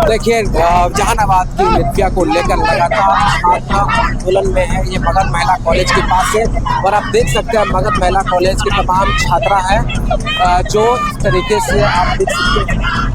देखिए जहानाबाद की मृत्यु को लेकर लगातार छात्रा आंदोलन में है। ये मगध महिला कॉलेज के पास है और आप देख सकते हैं मगध महिला कॉलेज के तमाम छात्रा हैं जो इस तरीके से आप देख सकते हैं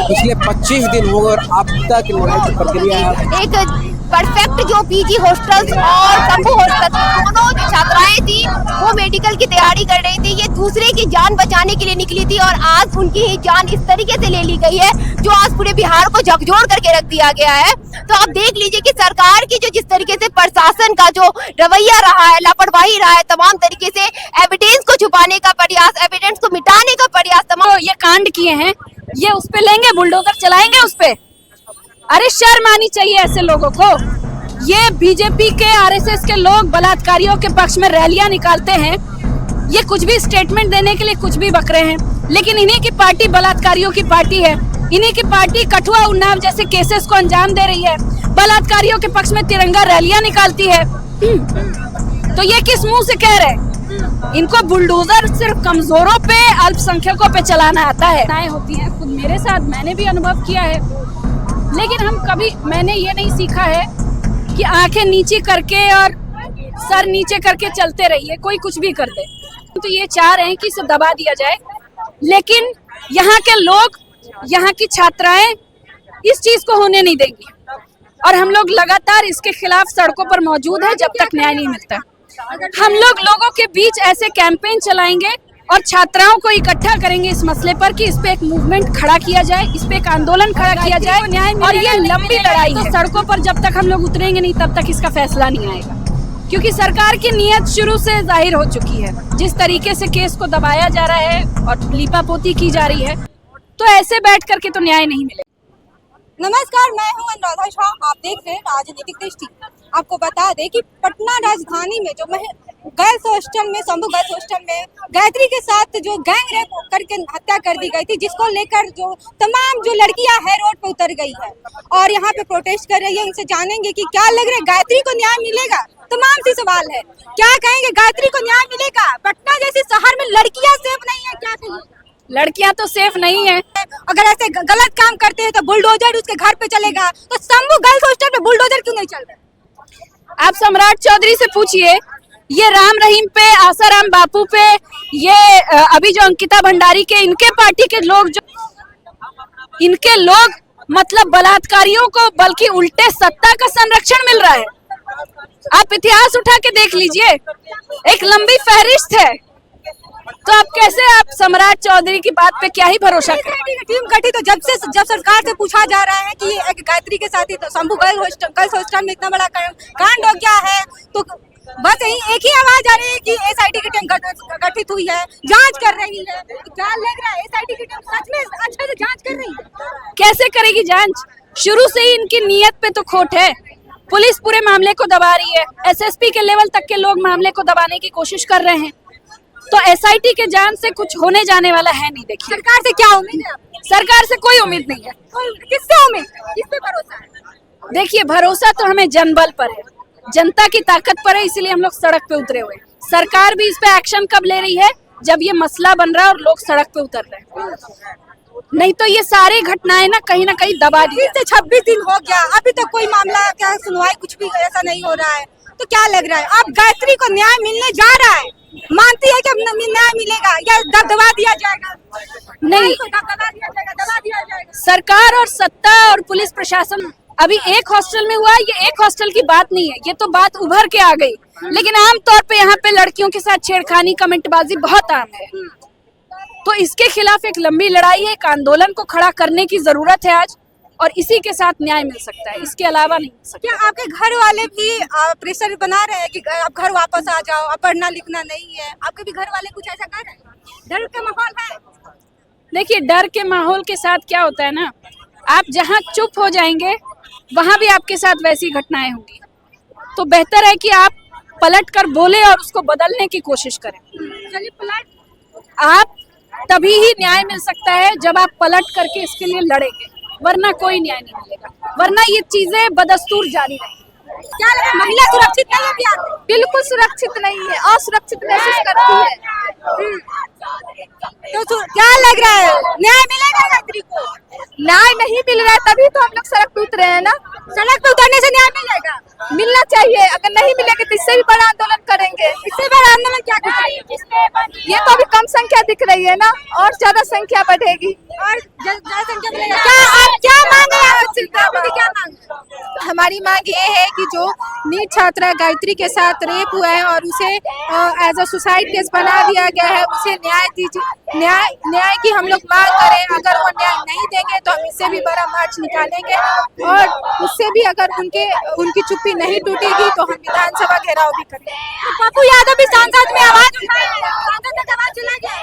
पिछले 25 दिन हो और अब तक न्याय की प्रक्रिया है। एक परफेक्ट जो पीजी हॉस्टल्स और शंभू हॉस्टल दोनों जो छात्राएं थी वो मेडिकल की तैयारी कर रही थी। ये दूसरे की जान बचाने के लिए निकली थी और आज उनकी ही जान इस तरीके से ले ली गई है जो आज पूरे बिहार को झकझोर करके रख दिया गया है। तो आप देख लीजिए कि सरकार की जो जिस तरीके से प्रशासन का जो रवैया रहा है, लापरवाही रहा है, तमाम तरीके से एविडेंस को छुपाने का प्रयास, एविडेंस को मिटाने का प्रयास, तमाम ये कांड किए हैं, ये उस पे लेंगे, बुलडोजर चलाएंगे उस पे। अरे शर्म आनी चाहिए ऐसे लोगों को। ये बीजेपी के आरएसएस के लोग बलात्कारियों के पक्ष में रैलियां निकालते हैं, ये कुछ भी स्टेटमेंट देने के लिए कुछ भी बक रहे हैं, लेकिन इन्हीं की पार्टी बलात्कारियों की पार्टी है। इन्हीं की पार्टी कठुआ उन्नाव जैसे केसेस को अंजाम दे रही है, बलात्कारियों के पक्ष में तिरंगा रैलियां निकालती है। तो ये किस मुंह से कह रहे? इनको बुलडोजर सिर्फ कमजोरों पे, अल्पसंख्यकों पे चलाना आता है। होती है, खुद मेरे साथ मैंने भी अनुभव किया है, लेकिन मैंने ये नहीं सीखा है कि आंखें नीचे करके और सर नीचे करके चलते रहिए, कोई कुछ भी कर दे। तो ये चाह रहे हैं कि इसे दबा दिया जाए, लेकिन यहाँ के लोग, यहाँ की छात्राएं इस चीज को होने नहीं देंगी और हम लोग लगातार इसके खिलाफ सड़कों पर मौजूद हैं जब तक न्याय नहीं मिलता। हम लोग लोगों के बीच ऐसे कैंपेन चलाएंगे और छात्राओं को इकट्ठा करेंगे इस मसले पर कि इस पे एक मूवमेंट खड़ा किया जाए, इस पे एक आंदोलन खड़ा किया जाए। और ये लंबी लड़ाई है, सड़कों पर जब तक हम लोग उतरेंगे नहीं तब तक इसका फैसला नहीं आएगा, क्योंकि सरकार की नीयत शुरू से जाहिर हो चुकी है। जिस तरीके से केस को दबाया जा रहा है और लीपापोती की जा रही है, तो ऐसे बैठ करके तो न्याय नहीं मिलेगा। नमस्कार, मैं हूं अनुराधा शाह, आप देख रहे हैं राजनीतिक दृष्टि। आपको बता दें कि पटना राजधानी में जो गर्ल्स हॉस्टल में, शंभू गर्ल्स हॉस्टल में गायत्री के साथ जो गैंग रेप करके हत्या कर दी गई थी, जिसको लेकर जो तमाम जो लड़कियां हैं रोड पे उतर गई है और यहाँ पे प्रोटेस्ट कर रही है। उनसे जानेंगे कि क्या लग रहा है, गायत्री को न्याय मिलेगा? तमाम सी सवाल है, क्या कहेंगे, गायत्री को न्याय मिलेगा? पटना जैसे शहर में लड़कियां सेफ नहीं है, क्या कहेंगे? लड़कियां तो सेफ नहीं है। अगर ऐसे गलत काम करते हैं तो बुलडोजर उसके घर पे चलेगा, तो शंभू गर्ल्स हॉस्टल पे बुलडोजर क्यों नहीं चल रहा? आप सम्राट चौधरी से पूछिए, ये राम रहीम पे, आसाराम बापू पे, ये अभी जो अंकिता भंडारी के, इनके पार्टी के लोग, जो इनके लोग मतलब बलात्कारियों को बल्कि उल्टे सत्ता का संरक्षण मिल रहा है। आप इतिहास उठा के देख लीजिए, एक लंबी फहरिस्त है। तो आप कैसे, आप सम्राट चौधरी की बात पे क्या ही भरोसा करें? टीम गठित तो जब सरकार से पूछा जा रहा है कि एक गायत्री के साथ ही तो शंभू गर्ल्स हॉस्टल में इतना बड़ा कांड हो गया है, तो बस यही एक ही आवाज आ रही है कि एसआईटी की टीम गठित हुई है, जांच कर रही है। तो क्या लग रहा है, एसआईटी की टीम सच में अच्छे से जांच कर रही है? कैसे करेगी जांच? शुरू से ही इनकी नीयत पे तो खोट है। पुलिस पूरे मामले को दबा रही है, एसएसपी के लेवल तक के लोग मामले को दबाने की कोशिश कर रहे हैं, तो एसआईटी के जांच से कुछ होने जाने वाला है नहीं। देखिए, सरकार से क्या उम्मीद है? सरकार से कोई उम्मीद नहीं है। किससे उम्मीद, किस पे भरोसा है? देखिए, भरोसा तो हमें जनबल पर है, जनता की ताकत पर है, इसीलिए हम लोग सड़क पे उतरे हुए। सरकार भी इस पे एक्शन कब ले रही है? जब ये मसला बन रहा है और लोग सड़क पे उतर रहे हैं, नहीं तो ये सारी घटनाएं ना कहीं दबा दी। 26 दिन हो गया, अभी तक कोई मामला, क्या सुनवाई, कुछ भी ऐसा नहीं हो रहा है। तो क्या लग रहा है, अब गायत्री को न्याय मिलने जा रहा है? मानती है कि अब न्याय मिलेगा या दबा दिया जाएगा? नहीं, दबा दिया जाएगा। सरकार और सत्ता और पुलिस प्रशासन, अभी एक हॉस्टल में हुआ, ये एक हॉस्टल की बात नहीं है, ये तो बात उभर के आ गई। लेकिन आमतौर पे यहाँ पे लड़कियों के साथ छेड़खानी, कमेंटबाजी बहुत आम है। तो इसके खिलाफ एक लंबी लड़ाई है, एक आंदोलन को खड़ा करने की जरूरत है आज, और इसी के साथ न्याय मिल सकता है, इसके अलावा नहीं मिल सकता। क्या आपके घर वाले भी प्रेशर बना रहे हैं कि आप घर वापस आ जाओ, अब पढ़ना लिखना नहीं है? आपके भी घर वाले कुछ ऐसा कर रहे हैं? डर का माहौल है? देखिए, डर के माहौल के साथ क्या होता है ना, आप जहाँ चुप हो जाएंगे वहां भी आपके साथ वैसी घटनाएं होंगी। तो बेहतर है कि आप पलट कर बोले और उसको बदलने की कोशिश करें। चलिए, पलट, आप तभी ही न्याय मिल सकता है जब आप पलट करके इसके लिए लड़ेंगे, वरना कोई न्याय नहीं मिलेगा, वरना ये चीजें बदस्तूर जारी रहेंगी। क्या लग रहा है, महिला सुरक्षित नहीं है बिहार में? बिल्कुल सुरक्षित नहीं है, असुरक्षित महसूस करती है। तो क्या लग रहा है, न्याय मिलेगा गायत्री को? न्याय नहीं मिल रहा है तभी तो हम लोग सड़क पे उतरे हैं ना। सड़क पे उतरने से न्याय मिल जाएगा? मिलना चाहिए, अगर नहीं मिलेगा तो इससे भी बड़ा आंदोलन करेंगे। इससे बड़ा आंदोलन क्या करेंगे? ये तो अभी कम संख्या दिख रही है ना, और ज्यादा संख्या बढ़ेगी। और ज्यादा संख्या बढ़ेगा। क्या मांग है आपकी? क्या मांग है? हमारी मांग ये है कि जो नीट छात्रा गायत्री के साथ रेप हुआ है और उसे एज अ सुसाइड केस बना दिया गया है, उसे न्याय दीजिए। न्याय की हम लोग मांग करें। अगर वो न्याय नहीं देंगे तो हम इससे भी बड़ा मार्च निकालेंगे, और उससे भी अगर उनकी चुप्पी नहीं टूटेगी तो हम विधानसभा घेराव भी करेंगे। तो पप्पू यादव भी सांसद में आवाज उठाए, सांसद तक आवाज चला गया।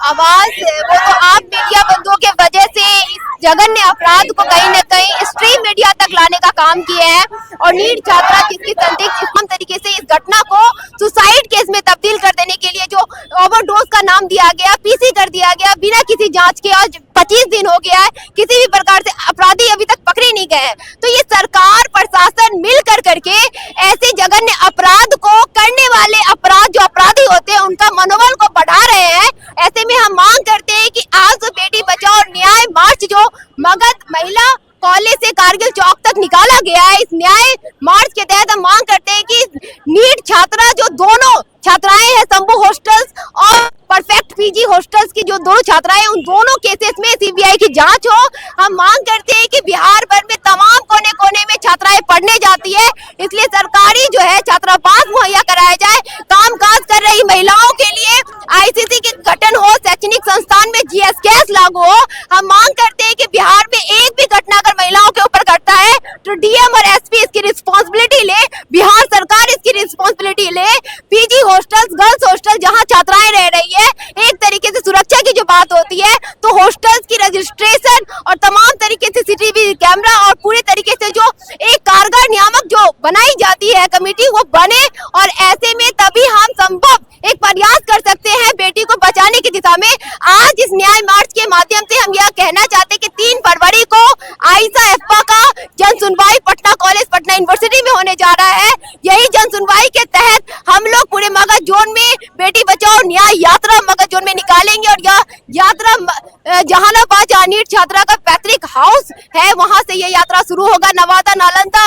आवाज वो तो आप मीडिया बंधुओं के वजह से इस जघन्य अपराध को कहीं न कहीं स्ट्रीम मीडिया तक लाने का काम किया है, और नीट छात्रा जिसकी संदिग्ध तरीके से इस घटना को सुसाइड केस में तब्दील कर देने के लिए जो ओवरडोज का नाम दिया गया, पीसी कर दिया गया बिना किसी जांच के। आज 25 दिन हो गया है, किसी भी प्रकार से अपराधी अभी तक पकड़े नहीं गए हैं। तो ये सरकार प्रशासन मिल करके ऐसे जघन्य अपराध को करने वाले जो अपराधी होते हैं उनका मनोबल को बढ़ा रहे हैं। ऐसे में हम मांग करते हैं कि आज जो बेटी बचाओ न्याय मार्च जो मगध महिला कॉलेज से कारगिल चौक तक निकाला गया है, इस न्याय मार्च के तहत हम मांग करते हैं कि नीट छात्रा जो दोनों छात्राएं हैं शंभू हॉस्टल्स और परफेक्ट पीजी हॉस्टल्स की जो दोनों छात्राएं, उन दोनों केसेस में सीबीआई की जांच हो। हम मांग करते हैं कि बिहार भर में तमाम कोने कोने में छात्राएं पढ़ने जाती है, इसलिए सरकारी जो है छात्रावास मुहैया कराया जाए। कामकाज कर रही महिलाओं के लिए आईसीसी के गठन हो, शैक्षणिक संस्थान में जीएस कैश लागू हो। हम मांग करते हैं कि बिहार में एक भी घटना अगर महिलाओं के ऊपर घटता है तो डीएम और एसपी इसकी रिस्पॉन्सिबिलिटी ले, बिहार सरकार इसकी रिस्पॉन्सिबिलिटी ले। पीजी हॉस्टल्स, गर्ल्स हॉस्टल जहां छात्राएं रह रही है, एक तरीके से सुरक्षा की जो बात होती है तो हॉस्टल्स की रजिस्ट्रेशन और तमाम तरीके से सीसीटीवी कैमरा और पूरे तरीके से जो एक कारगर नियामक जो बनाई जाती है कमेटी वो बने, और ऐसे में तभी हम संभव एक प्रयास कर सकते हैं बेटी को बचाने की दिशा में। आज इस न्याय मार्च के माध्यम से हम यह कहना चाहते हैं कि 3 फरवरी को आयशा एफपा का जन सुनवाई पटना कॉलेज पटना यूनिवर्सिटी में होने जा रहा है। यही जन सुनवाई के तहत हम लोग पूरे मगध जोन में बेटी बचाओ न्याय यात्रा मगध जोन में निकालेंगे, और यह यात्रा जहानाबाद जहाँ नीट छात्रा का पैतृक हाउस है वहां से यह यात्रा शुरू होगा, नवादा, नालंदा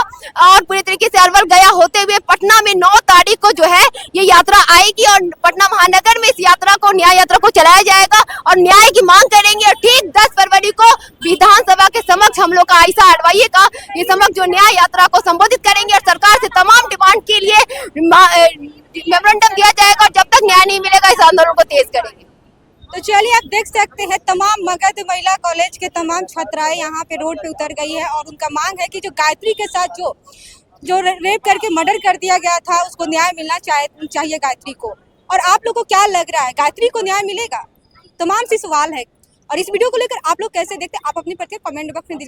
और पूरे तरीके से अरवल गया होते हुए पटना में 9 तारीख को जो है ये यात्रा आएगी, और पटना महानगर में इस यात्रा को न्याय यात्रा को चलाया जाएगा और न्याय की मांग करेंगे। और ठीक 10 फरवरी को विधानसभा के समक्ष हम लोग का आयशा अडवाणी का ये समक्ष जो न्याय यात्रा को संबोधित करेंगे, और सरकार से तमाम डिमांड के लिए मेमोरेंडम दिया जाएगा, और जब तक न्याय नहीं मिलेगा इस आंदोलन को तेज करेंगे। तो चलिए आप देख सकते हैं तमाम मगध महिला कॉलेज के तमाम छात्राएं यहाँ पे रोड पे उतर गई है, और उनका मांग है कि जो गायत्री के साथ जो रेप करके मर्डर कर दिया गया था उसको न्याय मिलना चाहिए गायत्री को। और आप लोग को क्या लग रहा है, गायत्री को न्याय मिलेगा? तमाम सी सवाल है, और इस वीडियो को लेकर आप लोग कैसे देखते हैं आप अपनी प्रतिक्रिया कमेंट बॉक्स में दीजिए।